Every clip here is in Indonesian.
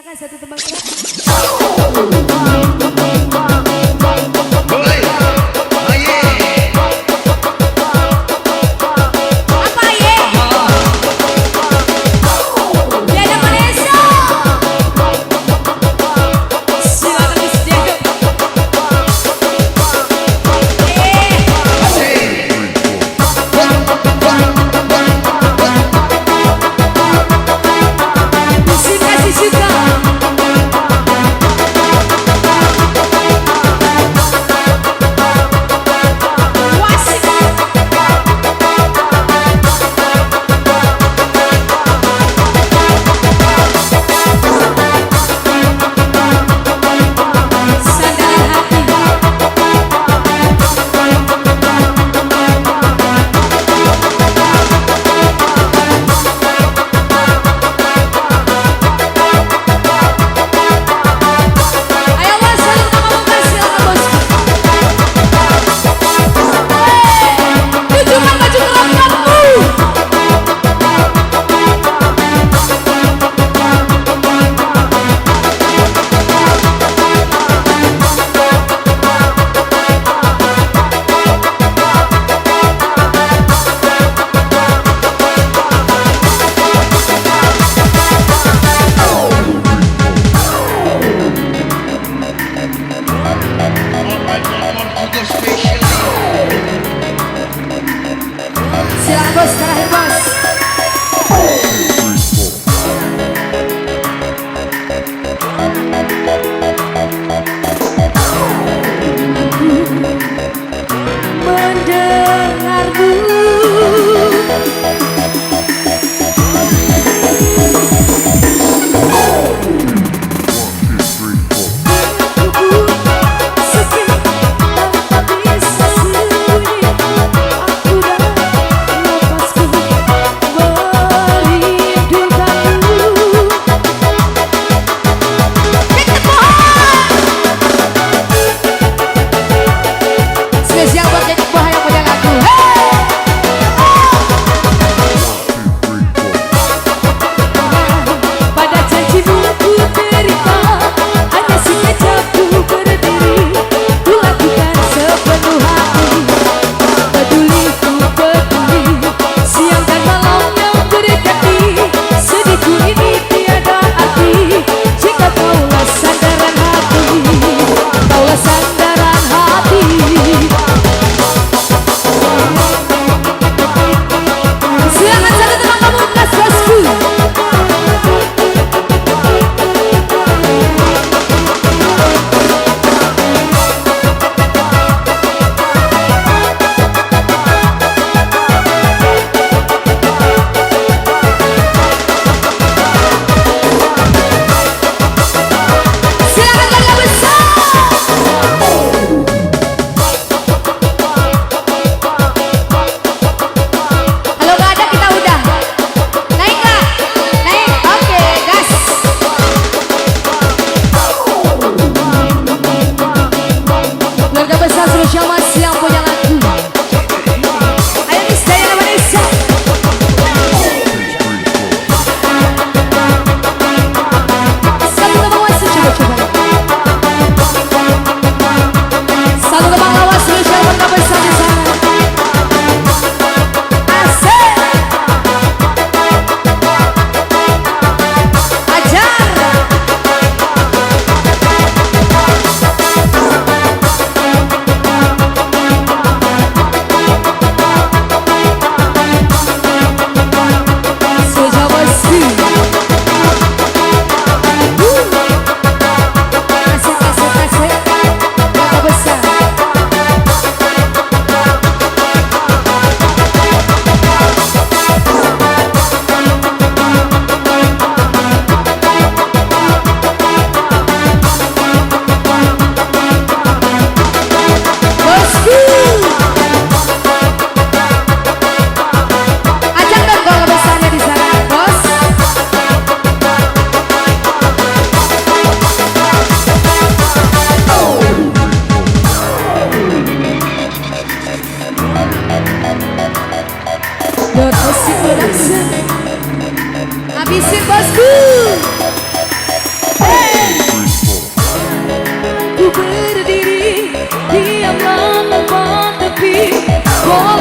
Silakan satu tembang gerak. Suka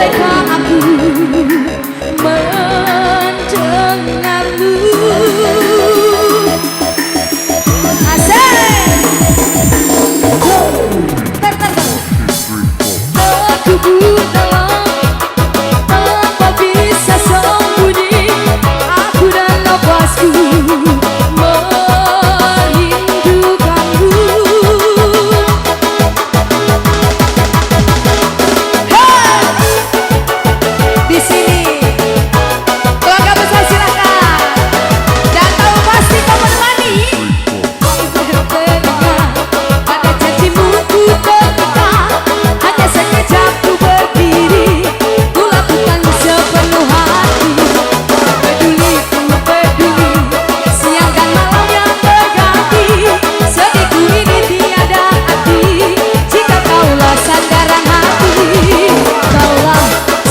bolehkah aku mendengarmu? Asik. Tubuh dalam tanpa bisa sembunyi, aku dan nafasku merindukanmu. Hey! Di sini keluarga besar silakan, dan tahu pasti kau menemani. Pada janjimu ku tetap, hanya sekejap ku berdiri, ku lakukan sepenuh hati. Peduli ku peduli, siang dan malam yang berganti, sedihku ini tiada arti jika kaulah sandaran hati, kaulah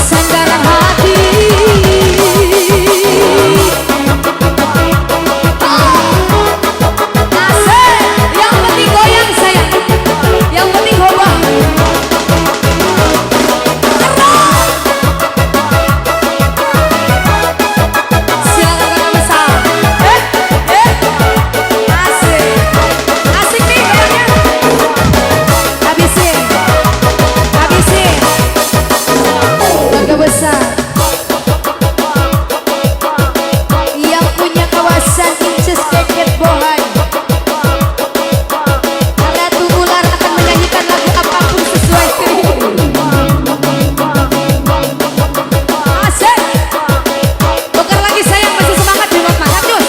sandaran hati. Asik, yang penting goyang sayang, yang penting hoba. Silakan kakak besar. Asik, asik nih goyangnya. Habisin, habisin. Keluarga besar yang punya kawasan Inces Keket Bohai, Ratu Ular akan menyanyikan lagu apapun sesuai keinginan. Asik. Tukar lagi sayang, masih semangat di rumah makan terus.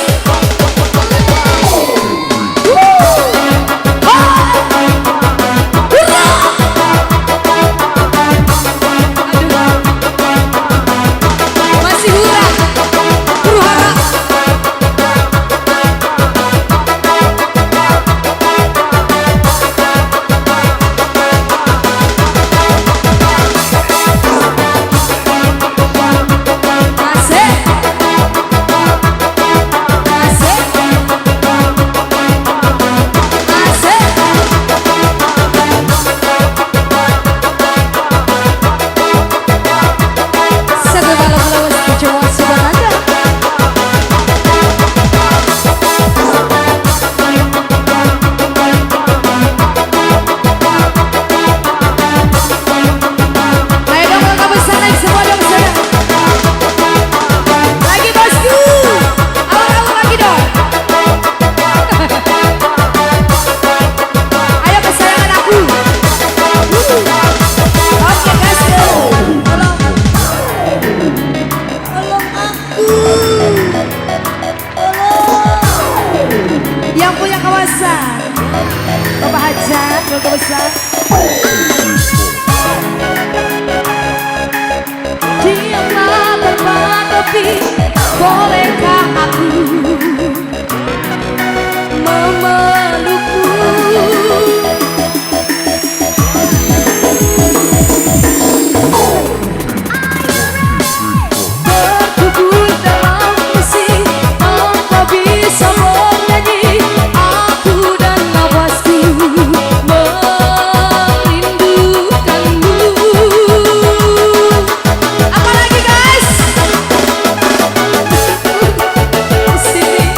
Masih hura, huru-hara. Asik. Asik. Asik. Satu malam lawas kecewa sudah ada. Ayo dong keluarga besar, naik semua dong sana. Lagi bosku, awal-awal lagi dong. Ayo kesayangan aku. Oke guys, tolong aku, tolong yang punya kawasan Bapak Hajat, keluarga besar. Diamlah berpatopi, bolehkah aku memelukmu? Berkubur dalam misi, tanpa bisa menyanyi, aku dan nafasku merindukanmu. Apalagi guys? Sini.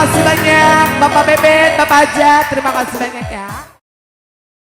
kasih banyak Bapak Bebet, Bapak Ajat, terima kasih banyak ya.